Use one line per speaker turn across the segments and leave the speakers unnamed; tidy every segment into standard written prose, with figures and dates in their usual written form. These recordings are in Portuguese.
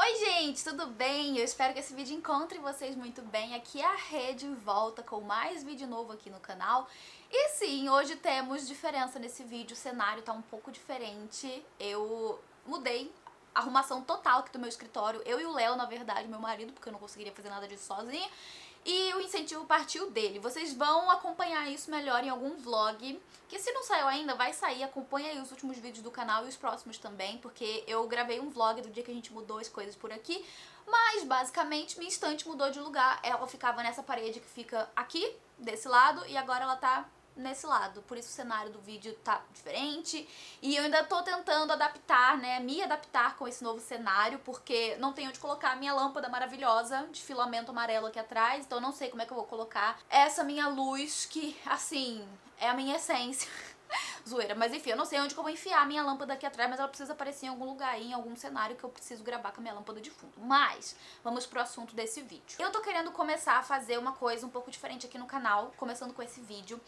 Oi gente, tudo bem? Eu espero que esse vídeo encontre vocês muito bem. Aqui é a Rê de volta com mais vídeo novo aqui no canal. E sim, hoje temos diferença nesse vídeo, o cenário tá um pouco diferente. Eu mudei a arrumação total aqui do meu escritório, eu e o Léo, na verdade, meu marido, porque eu não conseguiria fazer nada disso sozinha. E o incentivo partiu dele. Vocês vão acompanhar isso melhor em algum vlog, que se não saiu ainda, vai sair. Acompanha aí os últimos vídeos do canal e os próximos também, porque eu gravei um vlog do dia que a gente mudou as coisas por aqui. Mas, basicamente, minha estante mudou de lugar. Ela ficava nessa parede que fica aqui, desse lado, e agora ela tá nesse lado, por isso o cenário do vídeo tá diferente e eu ainda tô tentando adaptar, né, me adaptar com esse novo cenário, porque não tenho onde colocar a minha lâmpada maravilhosa de filamento amarelo aqui atrás, então eu não sei como é que eu vou colocar essa minha luz que, assim, é a minha essência. Zoeira, mas enfim, eu não sei onde que eu vou enfiar a minha lâmpada aqui atrás, mas ela precisa aparecer em algum lugar aí, em algum cenário que eu preciso gravar com a minha lâmpada de fundo. Mas, vamos pro assunto desse vídeo. Eu tô querendo começar a fazer uma coisa um pouco diferente aqui no canal, começando com esse vídeo,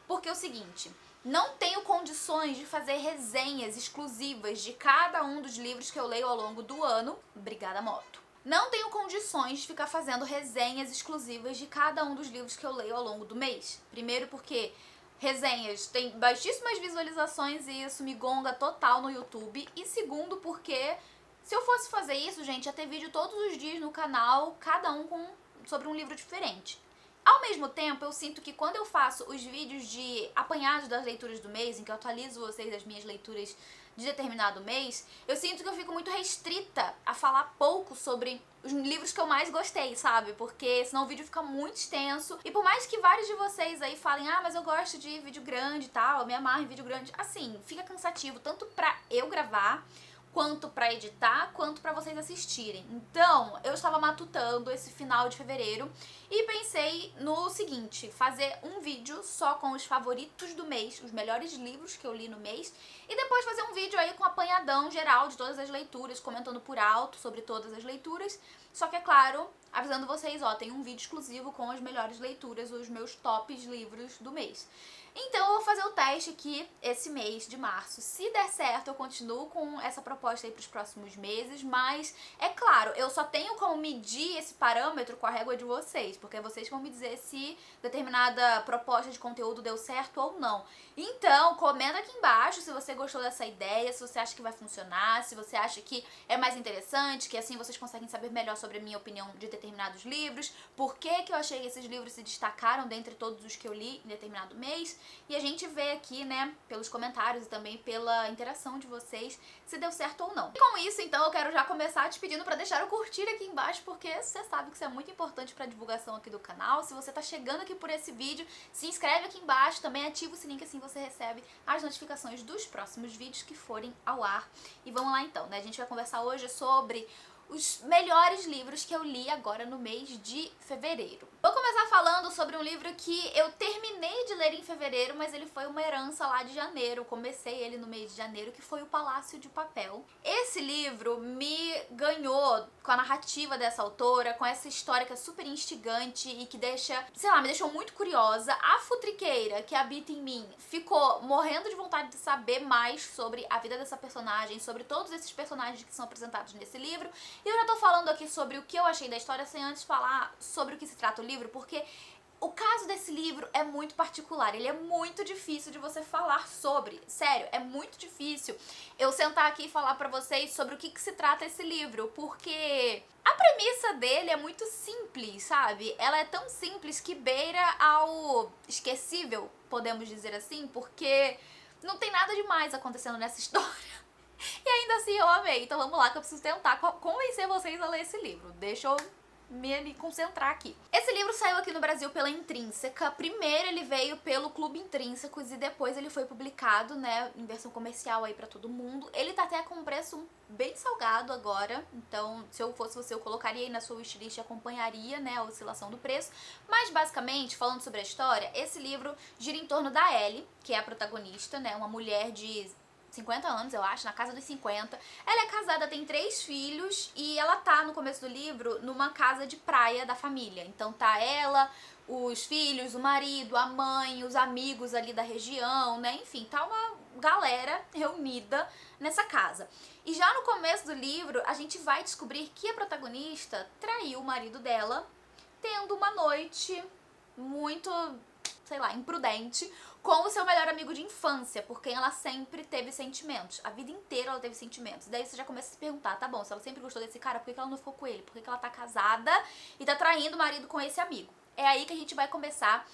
porque é o seguinte, não tenho condições de fazer resenhas exclusivas de cada um dos livros que eu leio ao longo do ano. Obrigada, moto. Não tenho condições de ficar fazendo resenhas exclusivas de cada um dos livros que eu leio ao longo do mês. Primeiro porque resenhas têm baixíssimas visualizações e isso me gonga total no YouTube. E segundo porque se eu fosse fazer isso, gente, ia ter vídeo todos os dias no canal, cada um sobre um livro diferente. Ao mesmo tempo, eu sinto que quando eu faço os vídeos de apanhados das leituras do mês, em que eu atualizo vocês das minhas leituras de determinado mês, eu sinto que eu fico muito restrita a falar pouco sobre os livros que eu mais gostei, sabe? Porque senão o vídeo fica muito extenso. E por mais que vários de vocês aí falem, ah, mas eu gosto de vídeo grande e tal, eu me amarro em vídeo grande, assim, fica cansativo tanto pra eu gravar, quanto pra editar, quanto pra vocês assistirem. Então, eu estava matutando esse final de fevereiro e pensei no seguinte, fazer um vídeo só com os favoritos do mês, os melhores livros que eu li no mês, e depois fazer um vídeo aí com apanhadão geral de todas as leituras, comentando por alto sobre todas as leituras. Só que é claro, avisando vocês, ó, tem um vídeo exclusivo com as melhores leituras, os meus tops livros do mês. Então eu vou fazer o teste aqui esse mês de março. Se der certo, eu continuo com essa proposta aí pros próximos meses, mas é claro, eu só tenho como medir esse parâmetro com a régua de vocês, porque vocês vão me dizer se determinada proposta de conteúdo deu certo ou não. Então, comenta aqui embaixo se você gostou dessa ideia, se você acha que vai funcionar, se você acha que é mais interessante, que assim vocês conseguem saber melhor sobre a minha opinião de determinados livros, por que que eu achei que esses livros se destacaram dentre todos os que eu li em determinado mês. E a gente vê aqui, né, pelos comentários e também pela interação de vocês, se deu certo ou não. E com isso, então, eu quero já começar te pedindo pra deixar o curtir aqui embaixo, porque você sabe que isso é muito importante pra divulgação aqui do canal. Se você tá chegando aqui por esse vídeo, se inscreve aqui embaixo, também ativa o sininho que assim você recebe as notificações dos próximos vídeos que forem ao ar. E vamos lá então, né, a gente vai conversar hoje sobre os melhores livros que eu li agora no mês de fevereiro. Vou começar falando sobre um livro que eu terminei de ler em fevereiro, mas ele foi uma herança lá de janeiro. Eu comecei ele no mês de janeiro, que foi O Palácio de Papel. Esse livro me ganhou com a narrativa dessa autora, com essa história que é super instigante e que deixa, sei lá, me deixou muito curiosa. A futriqueira que habita em mim ficou morrendo de vontade de saber mais sobre a vida dessa personagem, sobre todos esses personagens que são apresentados nesse livro. E eu já tô falando aqui sobre o que eu achei da história sem antes falar sobre o que se trata o livro, porque o caso desse livro é muito particular, ele é muito difícil de você falar sobre. Sério, é muito difícil eu sentar aqui e falar pra vocês sobre o que se trata esse livro, porque a premissa dele é muito simples, sabe? Ela é tão simples que beira ao esquecível, podemos dizer assim, porque não tem nada demais acontecendo nessa história. E ainda assim eu amei, então vamos lá que eu preciso tentar convencer vocês a ler esse livro. Deixa eu me concentrar aqui. Esse livro saiu aqui no Brasil pela Intrínseca. Primeiro ele veio pelo Clube Intrínsecos e depois ele foi publicado, né, em versão comercial aí pra todo mundo. Ele tá até com um preço bem salgado agora, então se eu fosse você eu colocaria aí na sua wishlist e acompanharia, né, a oscilação do preço. Mas basicamente, falando sobre a história, esse livro gira em torno da Ellie, que é a protagonista, né, uma mulher de 50 anos, eu acho, na casa dos 50. Ela é casada, tem 3 filhos e ela tá, no começo do livro, numa casa de praia da família. Então tá ela, os filhos, o marido, a mãe, os amigos ali da região, né? Enfim, tá uma galera reunida nessa casa. E já no começo do livro, a gente vai descobrir que a protagonista traiu o marido dela, tendo uma noite muito, sei lá, imprudente com o seu melhor amigo de infância, por quem ela sempre teve sentimentos. A vida inteira ela teve sentimentos. Daí você já começa a se perguntar, tá bom, se ela sempre gostou desse cara, por que ela não ficou com ele? Por que ela tá casada e tá traindo o marido com esse amigo? É aí que a gente vai começar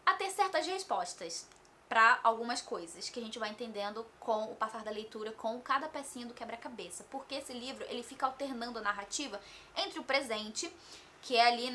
a ter certas respostas pra algumas coisas que a gente vai entendendo com o passar da leitura, com cada pecinha do quebra-cabeça. Porque esse livro, ele fica alternando a narrativa entre o presente, que é ali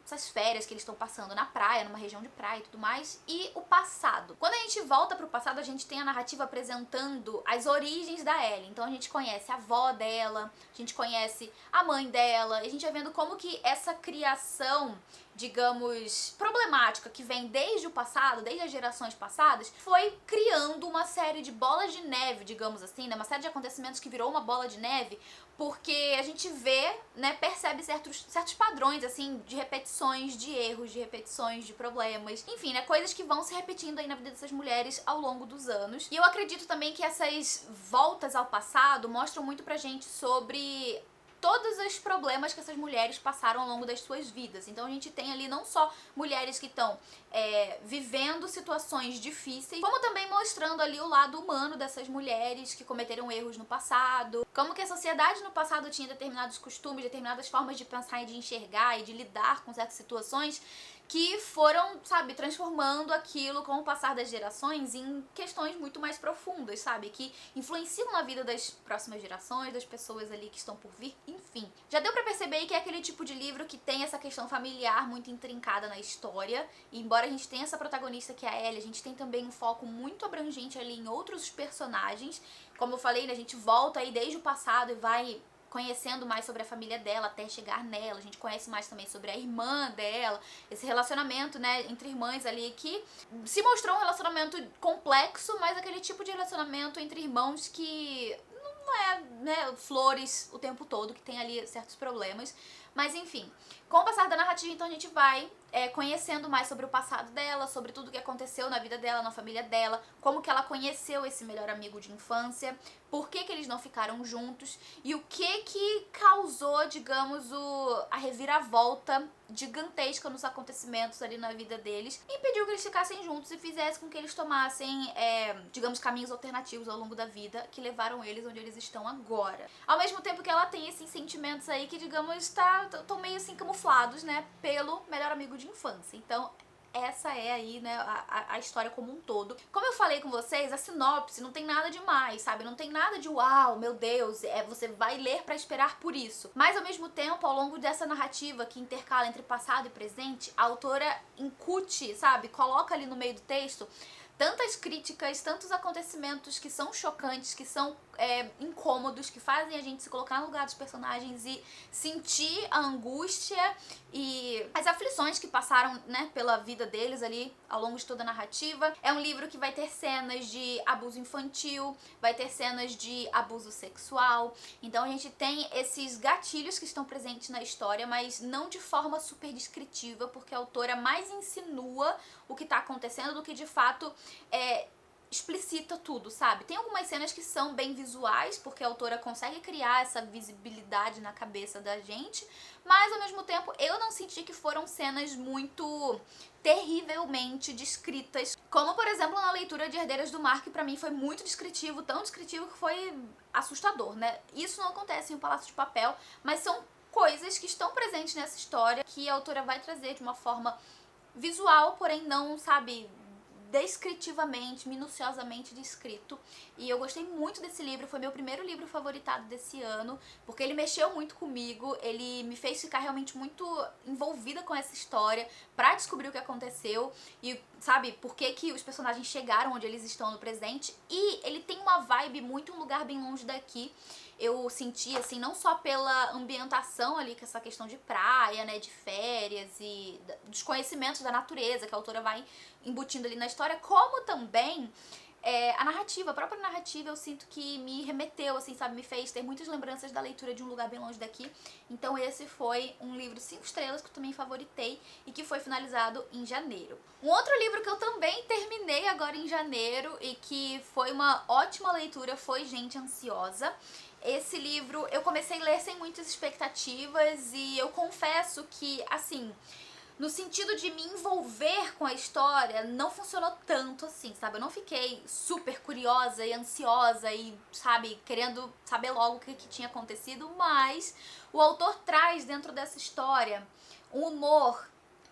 essas férias que eles estão passando na praia, numa região de praia e tudo mais, e o passado. Quando a gente volta pro passado, a gente tem a narrativa apresentando as origens da Ellie. Então a gente conhece a avó dela, a gente conhece a mãe dela, e a gente vai vendo como que essa criação, digamos, problemática que vem desde o passado, desde as gerações passadas, foi criando uma série de bolas de neve, digamos assim, né? Uma série de acontecimentos que virou uma bola de neve, porque a gente vê, né, percebe certos padrões, assim, de repetições de erros, de repetições de problemas, enfim, né, coisas que vão se repetindo aí na vida dessas mulheres ao longo dos anos. E eu acredito também que essas voltas ao passado mostram muito pra gente sobre todos os problemas que essas mulheres passaram ao longo das suas vidas. Então a gente tem ali não só mulheres que estão vivendo situações difíceis, como também mostrando ali o lado humano dessas mulheres que cometeram erros no passado, como que a sociedade no passado tinha determinados costumes, determinadas formas de pensar e de enxergar e de lidar com certas situações que foram, sabe, transformando aquilo com o passar das gerações em questões muito mais profundas, sabe, que influenciam na vida das próximas gerações, das pessoas ali que estão por vir, enfim. Já deu pra perceber que é aquele tipo de livro que tem essa questão familiar muito intrincada na história, e embora a gente tenha essa protagonista que é a Ellie, a gente tem também um foco muito abrangente ali em outros personagens. Como eu falei, né, a gente volta aí desde o passado e vai conhecendo mais sobre a família dela até chegar nela. A gente conhece mais também sobre a irmã dela, esse relacionamento, né, entre irmãs ali que se mostrou um relacionamento complexo, mas aquele tipo de relacionamento entre irmãos que não é, né, flores o tempo todo, que tem ali certos problemas. Mas enfim, com o passar da narrativa, então a gente vai conhecendo mais sobre o passado dela, sobre tudo que aconteceu na vida dela, na família dela, como que ela conheceu esse melhor amigo de infância, por que que eles não ficaram juntos e o que causou, digamos, a reviravolta gigantesca nos acontecimentos ali na vida deles e impediu que eles ficassem juntos e fizesse com que eles tomassem, digamos, caminhos alternativos ao longo da vida que levaram eles onde eles estão agora. Ao mesmo tempo que ela tem esses sentimentos aí que, digamos, estão meio assim camuflados, né, pelo melhor amigo de infância. Então, essa é aí, né, a história como um todo. Como eu falei com vocês, a sinopse não tem nada demais, sabe? Não tem nada de uau, meu Deus, você vai ler pra esperar por isso. Mas ao mesmo tempo, ao longo dessa narrativa que intercala entre passado e presente, a autora incute, sabe? Coloca ali no meio do texto tantas críticas, tantos acontecimentos que são chocantes, que são incômodos, que fazem a gente se colocar no lugar dos personagens e sentir a angústia e as aflições que passaram, né, pela vida deles ali ao longo de toda a narrativa. É um livro que vai ter cenas de abuso infantil, vai ter cenas de abuso sexual, então a gente tem esses gatilhos que estão presentes na história, mas não de forma super descritiva, porque a autora mais insinua o que tá acontecendo do que de fato explicita tudo, sabe? Tem algumas cenas que são bem visuais, porque a autora consegue criar essa visibilidade na cabeça da gente, mas ao mesmo tempo eu não senti que foram cenas muito terrivelmente descritas, como por exemplo na leitura de Herdeiras do Mar, que pra mim foi muito descritivo, tão descritivo que foi assustador, né? Isso não acontece em O Palácio de Papel, mas são coisas que estão presentes nessa história que a autora vai trazer de uma forma visual, porém não, sabe, descritivamente, minuciosamente descrito. E eu gostei muito desse livro, foi meu primeiro livro favoritado desse ano, porque ele mexeu muito comigo, ele me fez ficar realmente muito envolvida com essa história, pra descobrir o que aconteceu e, sabe, por que que os personagens chegaram onde eles estão no presente. E ele tem uma vibe muito um lugar bem longe daqui. Eu senti, assim, não só pela ambientação ali, com essa questão de praia, né, de férias e dos conhecimentos da natureza que a autora vai embutindo ali na história, como também a narrativa, a própria narrativa, eu sinto que me remeteu, assim, sabe, me fez ter muitas lembranças da leitura de Um Lugar Bem Longe Daqui. Então esse foi um livro 5 estrelas que eu também favoritei e que foi finalizado em janeiro. Um outro livro que eu também terminei agora em janeiro e que foi uma ótima leitura foi Gente Ansiosa. Esse livro eu comecei a ler sem muitas expectativas e eu confesso que, assim, no sentido de me envolver com a história, não funcionou tanto assim, sabe? Eu não fiquei super curiosa e ansiosa e, sabe, querendo saber logo o que tinha acontecido, mas o autor traz dentro dessa história um humor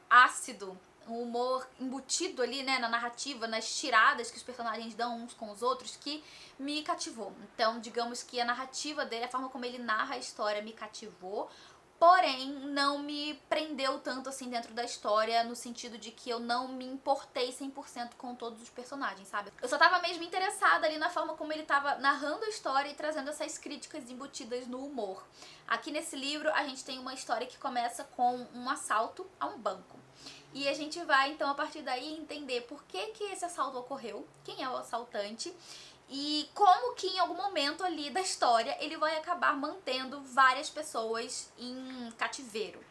ácido, um humor embutido ali, né, na narrativa, nas tiradas que os personagens dão uns com os outros, que me cativou. Então, digamos que a narrativa dele, a forma como ele narra a história me cativou, porém, não me prendeu tanto assim dentro da história, no sentido de que eu não me importei 100% com todos os personagens, sabe? Eu só tava mesmo interessada ali na forma como ele tava narrando a história e trazendo essas críticas embutidas no humor. Aqui nesse livro, a gente tem uma história que começa com um assalto a um banco. E a gente vai, então, a partir daí, entender por que esse assalto ocorreu, quem é o assaltante, e como que em algum momento ali da história ele vai acabar mantendo várias pessoas em cativeiro.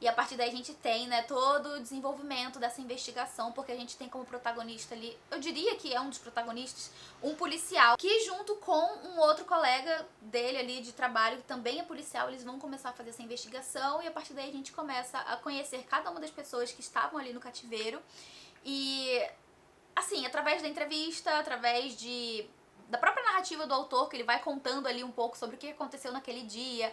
E a partir daí a gente tem, né, todo o desenvolvimento dessa investigação, porque a gente tem como protagonista ali, eu diria que é um dos protagonistas, um policial, que junto com um outro colega dele ali de trabalho, que também é policial, eles vão começar a fazer essa investigação e a partir daí a gente começa a conhecer cada uma das pessoas que estavam ali no cativeiro e, assim, através da entrevista, através da própria narrativa do autor, que ele vai contando ali um pouco sobre o que aconteceu naquele dia,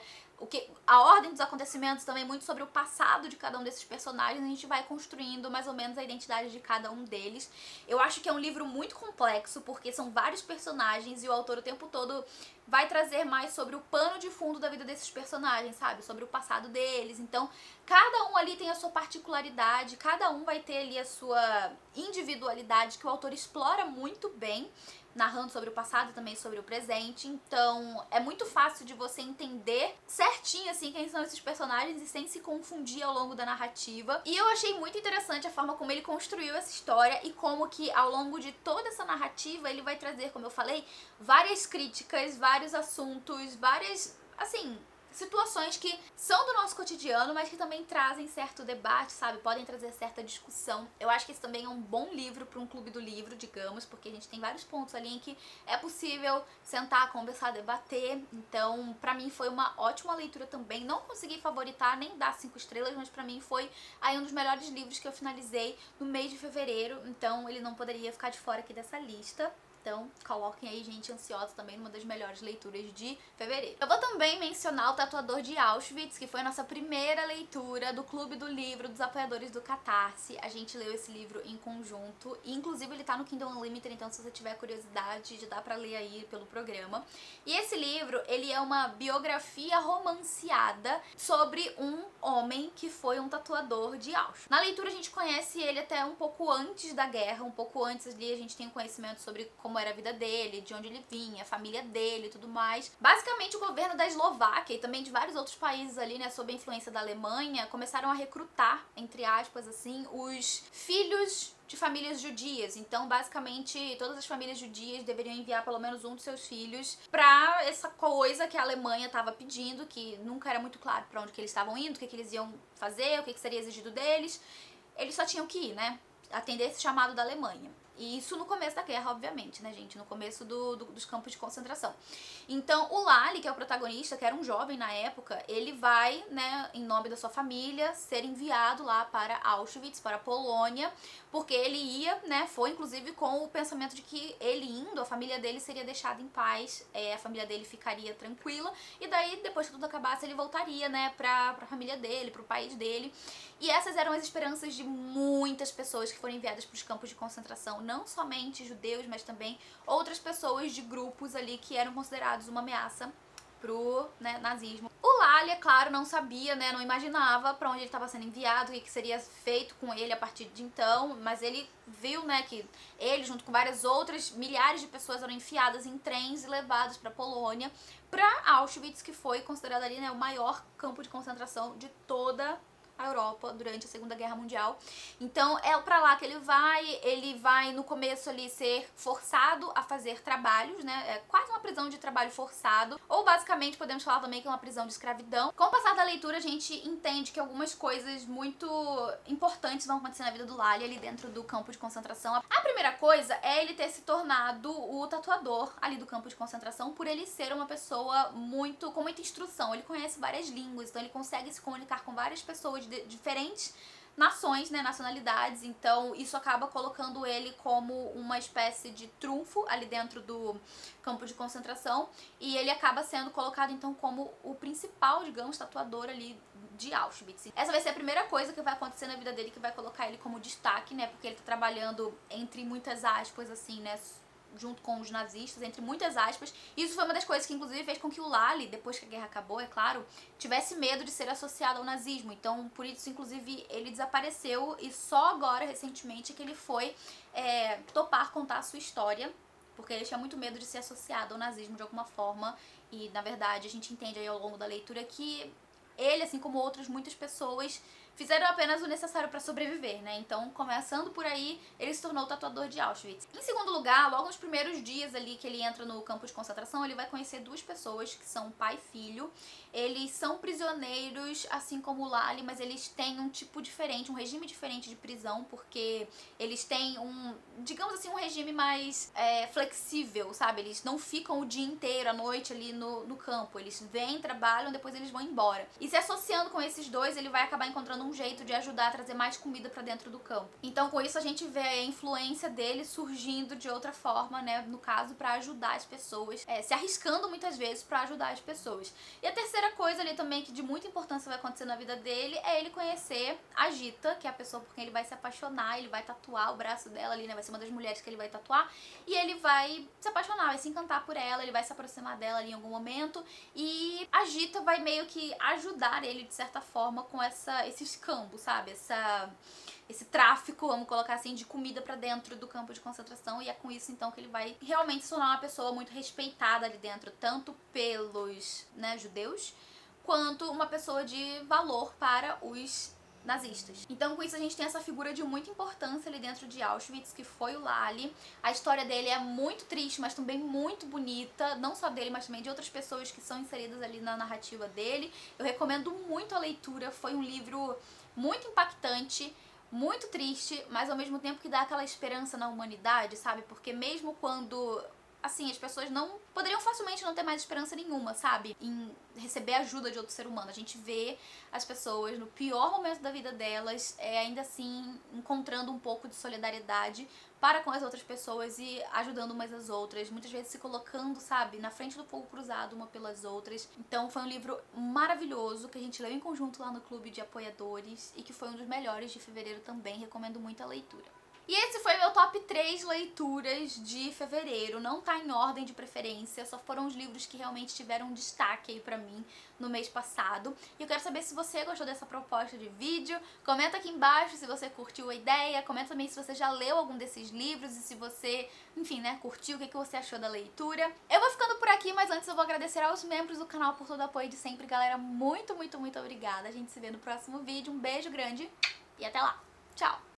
a ordem dos acontecimentos também, muito sobre o passado de cada um desses personagens, a gente vai construindo mais ou menos a identidade de cada um deles. Eu acho que é um livro muito complexo, porque são vários personagens e o autor o tempo todo vai trazer mais sobre o pano de fundo da vida desses personagens, sabe? Sobre o passado deles. Então, cada um ali tem a sua particularidade, cada um vai ter ali a sua individualidade que o autor explora muito bem, narrando sobre o passado e também sobre o presente. Então é muito fácil de você entender certinho assim quem são esses personagens e sem se confundir ao longo da narrativa. E eu achei muito interessante a forma como ele construiu essa história e como que ao longo de toda essa narrativa ele vai trazer, como eu falei, várias críticas, vários assuntos, várias, assim, situações que são do nosso cotidiano, mas que também trazem certo debate, sabe? Podem trazer certa discussão. Eu acho que esse também é um bom livro para um clube do livro, digamos, porque a gente tem vários pontos ali em que é possível sentar, conversar, debater. Então, pra mim foi uma ótima leitura também. Não consegui favoritar nem dar 5 estrelas, mas pra mim foi aí um dos melhores livros que eu finalizei no mês de fevereiro. Então, ele não poderia ficar de fora aqui dessa lista. Então, coloquem aí Gente Ansiosa também numa das melhores leituras de fevereiro. Eu vou também mencionar O Tatuador de Auschwitz, que foi a nossa primeira leitura do Clube do Livro dos apoiadores do Catarse. A gente leu esse livro em conjunto, e inclusive ele tá no Kindle Unlimited, então se você tiver curiosidade, já dá pra ler aí pelo programa. E esse livro, ele é uma biografia romanceada sobre um homem que foi um tatuador de Auschwitz. Na leitura a gente conhece ele até um pouco antes da guerra, um pouco antes ali a gente tem conhecimento sobre como era a vida dele, de onde ele vinha, a família dele e tudo mais. Basicamente, o governo da Eslováquia e também de vários outros países ali, né, sob a influência da Alemanha, começaram a recrutar, entre aspas, assim, os filhos de famílias judias. Então, basicamente, todas as famílias judias deveriam enviar pelo menos um dos seus filhos pra essa coisa que a Alemanha estava pedindo, que nunca era muito claro pra onde que eles estavam indo, o que eles iam fazer, o que seria exigido deles. Eles só tinham que ir, né, atender esse chamado da Alemanha. E isso no começo da guerra, obviamente, né, gente? No começo dos campos de concentração. Então, o Lali, que é o protagonista, que era um jovem na época, ele vai, né, em nome da sua família, ser enviado lá para Auschwitz, para a Polônia, porque ele ia, né, foi inclusive com o pensamento de que ele indo, a família dele seria deixada em paz, a família dele ficaria tranquila, e daí, depois que tudo acabasse, ele voltaria, né, pra família dele, pro país dele. E essas eram as esperanças de muitas pessoas que foram enviadas para os campos de concentração, não somente judeus, mas também outras pessoas de grupos ali que eram considerados uma ameaça pro, né, nazismo. O Lali, é claro, não sabia, né, não imaginava para onde ele estava sendo enviado, o que seria feito com ele a partir de então, mas ele viu, né, que ele, junto com várias outras milhares de pessoas, eram enfiadas em trens e levados para Polônia, para Auschwitz, que foi considerado ali, né, o maior campo de concentração de toda a Europa durante a Segunda Guerra Mundial. Então é pra lá que ele vai no começo ali ser forçado a fazer trabalhos, né, é quase uma prisão de trabalho forçado, ou basicamente podemos falar também que é uma prisão de escravidão. Com o passar da leitura a gente entende que algumas coisas muito importantes vão acontecer na vida do Lally ali dentro do campo de concentração. A primeira coisa é ele ter se tornado o tatuador ali do campo de concentração, por ele ser uma pessoa com muita instrução. Ele conhece várias línguas, então ele consegue se comunicar com várias pessoas de diferentes nações, né, nacionalidades, então isso acaba colocando ele como uma espécie de trunfo ali dentro do campo de concentração, e ele acaba sendo colocado então como o principal, digamos, tatuador ali de Auschwitz. Essa vai ser a primeira coisa que vai acontecer na vida dele, que vai colocar ele como destaque, né, porque ele tá trabalhando entre muitas aspas, assim, né, junto com os nazistas, entre muitas aspas. Isso foi uma das coisas que inclusive fez com que o Lally, depois que a guerra acabou, é claro, tivesse medo de ser associado ao nazismo. Então, por isso, inclusive, ele desapareceu, e só agora, recentemente, que ele foi topar contar a sua história, porque ele tinha muito medo de ser associado ao nazismo de alguma forma. E, na verdade, a gente entende aí ao longo da leitura que ele, assim como outras muitas pessoas, fizeram apenas o necessário para sobreviver, né? Então, começando por aí, ele se tornou o tatuador de Auschwitz. Em segundo lugar, logo nos primeiros dias ali que ele entra no campo de concentração, ele vai conhecer duas pessoas que são pai e filho. Eles são prisioneiros, assim como o Lally, mas eles têm um tipo diferente, um regime diferente de prisão, porque eles têm digamos assim, um regime mais flexível, sabe? Eles não ficam o dia inteiro, à noite ali no campo. Eles vêm, trabalham, depois eles vão embora. E se associando com esses dois, ele vai acabar encontrando um jeito de ajudar a trazer mais comida pra dentro do campo. Então, com isso, a gente vê a influência dele surgindo de outra forma, né? No caso, pra ajudar as pessoas, se arriscando muitas vezes pra ajudar as pessoas. E a terceira coisa ali também, que de muita importância vai acontecer na vida dele, é ele conhecer a Gita, que é a pessoa por quem ele vai se apaixonar. Ele vai tatuar o braço dela ali, né? Vai ser uma das mulheres que ele vai tatuar. E ele vai se apaixonar, vai se encantar por ela, ele vai se aproximar dela ali em algum momento. E a Gita vai meio que ajudar ele, de certa forma, com esse escambo, sabe? Esse tráfico, vamos colocar assim, de comida pra dentro do campo de concentração. E é com isso, então, que ele vai realmente se tornar uma pessoa muito respeitada ali dentro, tanto pelos, né, judeus, quanto uma pessoa de valor para os nazistas. Então, com isso, a gente tem essa figura de muita importância ali dentro de Auschwitz, que foi o Lally. A história dele é muito triste, mas também muito bonita, não só dele, mas também de outras pessoas que são inseridas ali na narrativa dele. Eu recomendo muito a leitura, foi um livro muito impactante, muito triste, mas ao mesmo tempo que dá aquela esperança na humanidade, sabe? Porque mesmo quando, assim, as pessoas poderiam facilmente não ter mais esperança nenhuma, sabe? Em receber ajuda de outro ser humano. A gente vê as pessoas no pior momento da vida delas, ainda assim, encontrando um pouco de solidariedade para com as outras pessoas e ajudando umas às outras, muitas vezes se colocando, sabe, na frente do fogo cruzado uma pelas outras. Então foi um livro maravilhoso que a gente leu em conjunto lá no clube de apoiadores e que foi um dos melhores de fevereiro também, recomendo muito a leitura. E esse foi meu top 3 leituras de fevereiro, não tá em ordem de preferência, só foram os livros que realmente tiveram um destaque aí pra mim no mês passado. E eu quero saber se você gostou dessa proposta de vídeo, comenta aqui embaixo se você curtiu a ideia, comenta também se você já leu algum desses livros e se você, enfim, né, curtiu, o que você achou da leitura. Eu vou ficando por aqui, mas antes eu vou agradecer aos membros do canal por todo o apoio de sempre, galera, muito, muito, muito obrigada. A gente se vê no próximo vídeo, um beijo grande e até lá, tchau!